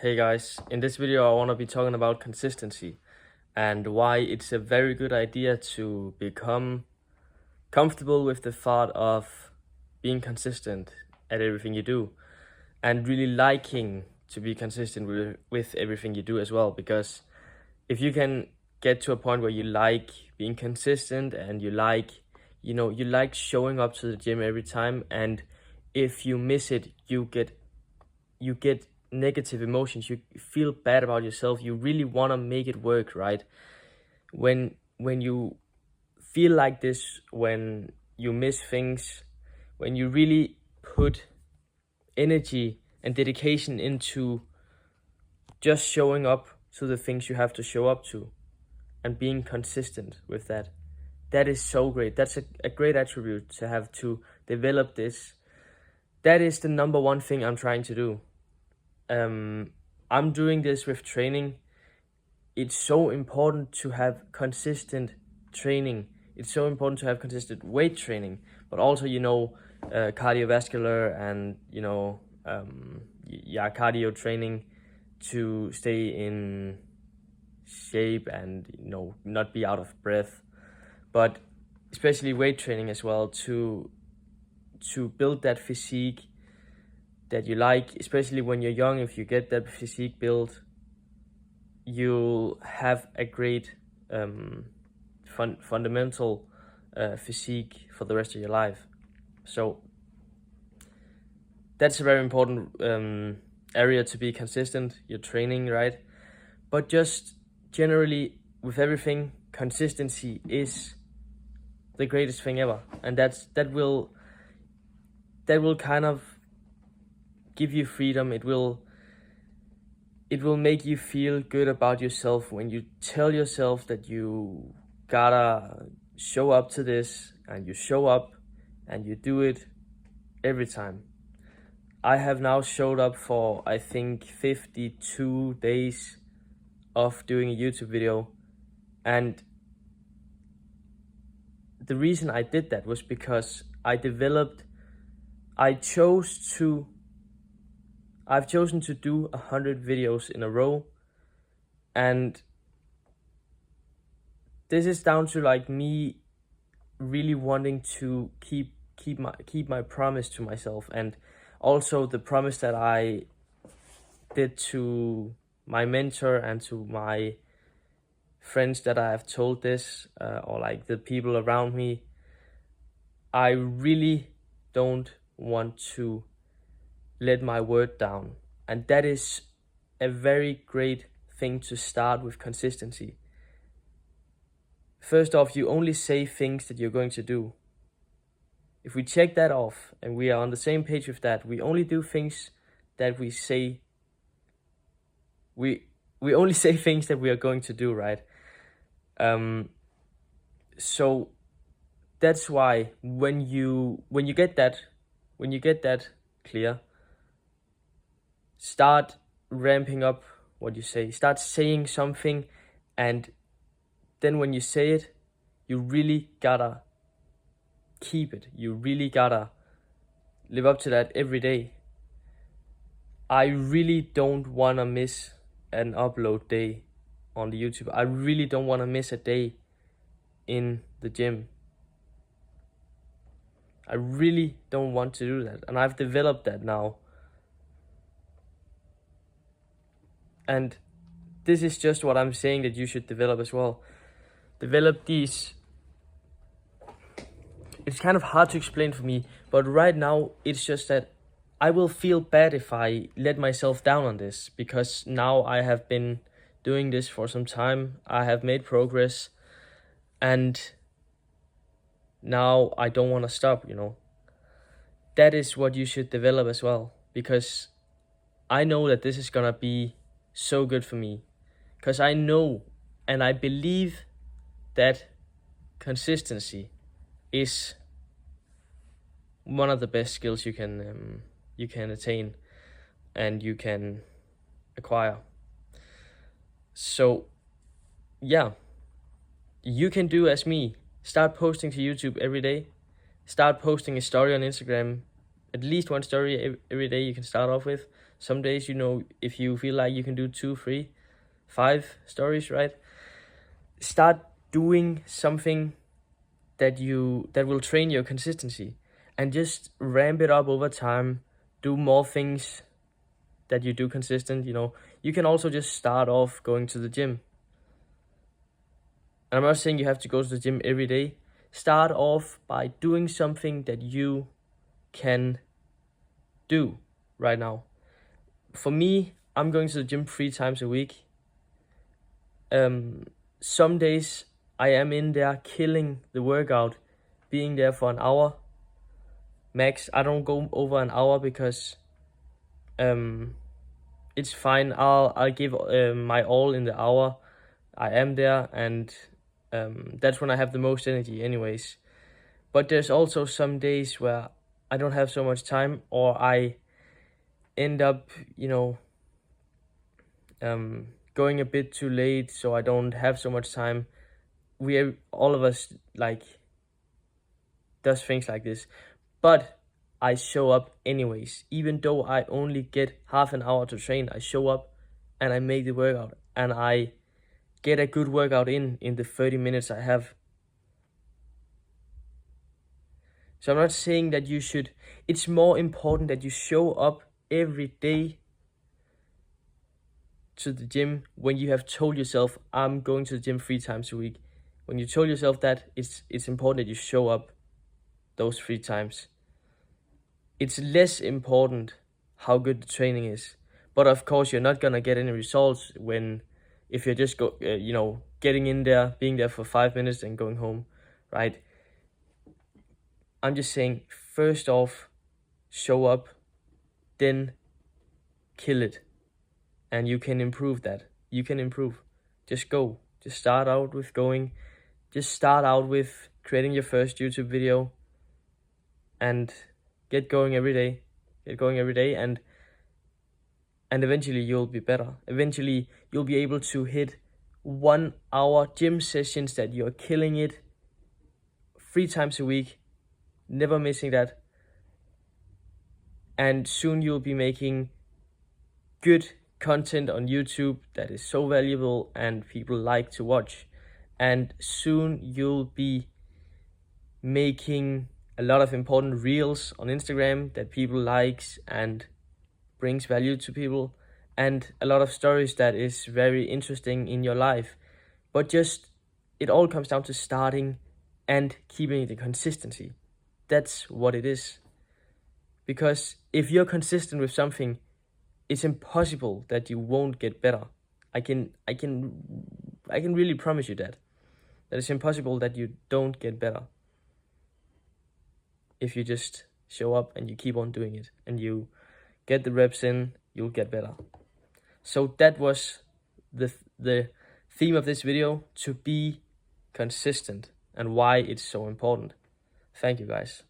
Hey guys, in this video I want to be talking about consistency and why it's a very good idea to become comfortable with the thought of being consistent at everything you do and really liking to be consistent with everything you do as well. Because if you can get to a point where you like being consistent and you like, you like showing up to the gym every time, and if you miss it, you get negative emotions, you feel bad about yourself, you really want to make it work, right? When you feel like this, when you miss things, when you really put energy and dedication into just showing up to the things you have to show up to and being consistent with that, that is so great. That's a great attribute to have, to develop this. That is the number one thing I'm trying to do. I'm doing this with training. It's so important to have consistent training. It's so important to have consistent weight training, but also, cardiovascular and, cardio training to stay in shape and, not be out of breath. But especially weight training as well, to build that physique that you like, especially when you're young. If you get that physique built, you'll have a great fundamental physique for the rest of your life. So that's a very important area to be consistent, your training, right? But just generally with everything, consistency is the greatest thing ever, and that will kind of give you freedom. It will make you feel good about yourself when you tell yourself that you gotta show up to this, and you show up and you do it every time. I have now showed up for, I think, 52 days of doing a YouTube video, and the reason I did that was because I've chosen to do 100 videos in a row, and this is down to like me really wanting to keep my promise to myself, and also the promise that I did to my mentor and to my friends that I have told this, or like the people around me. I really don't want to let my word down, and that is a very great thing to start with consistency. First off, you only say things that you're going to do. If we check that off and we are on the same page with that, we only do things that we say. We only say things that we are going to do, right? So that's why when you get that clear, start ramping up what you say. Start saying something, and then when you say it, you really gotta keep it. You really gotta live up to that every day. I really don't wanna miss an upload day on the YouTube. I really don't wanna miss a day in the gym. I really don't want to do that, and I've developed that now. And this is just what I'm saying that you should develop as well. Develop these. It's kind of hard to explain for me, but right now it's just that I will feel bad if I let myself down on this, because now I have been doing this for some time. I have made progress, and now I don't want to stop, That is what you should develop as well, because I know that this is gonna be so good for me, because I know and I believe that consistency is one of the best skills you can attain and you can acquire. So yeah, you can do as me. Start posting to YouTube every day. Start posting a story on Instagram, at least one story every day you can start off with. Some days, if you feel like you can do 2, 3, 5 stories, right? Start doing something that will train your consistency, and just ramp it up over time. Do more things that you do consistent. You can also just start off going to the gym. And I'm not saying you have to go to the gym every day. Start off by doing something that you can do right now. For me, I'm going to the gym 3 times a week. Some days I am in there killing the workout, being there for an hour max. I don't go over an hour because it's fine. I'll give my all in the hour I am there, and that's when I have the most energy anyways. But there's also some days where I don't have so much time, or I end up, going a bit too late, so I don't have so much time. All of us does things like this, but I show up anyways. Even though I only get half an hour to train, I show up and I make the workout, and I get a good workout in the 30 minutes I have. So I'm not saying that you should. It's more important that you show up every day to the gym when you have told yourself, I'm going to the gym 3 times a week. When you told yourself that, it's important that you show up those 3 times. It's less important how good the training is. But of course, you're not gonna get any results if you're just getting in there, being there for 5 minutes and going home, right? I'm just saying, first off, show up, then kill it. And you can improve that. You can improve. Just go. Just start out with going. Just start out with creating your first YouTube video, and get going every day. Get going every day, and eventually you'll be better. Eventually you'll be able to hit 1 hour gym sessions that you're killing it 3 times a week, never missing that. And soon you'll be making good content on YouTube that is so valuable and people like to watch. And soon you'll be making a lot of important reels on Instagram that people likes and brings value to people, and a lot of stories that is very interesting in your life. But it all comes down to starting and keeping the consistency. That's what it is. Because if you're consistent with something, it's impossible that you won't get better. I can really promise you that it's impossible that you don't get better if you just show up and you keep on doing it and you get the reps in. You'll get better. So that was the theme of this video: to be consistent and why it's so important. Thank you, guys.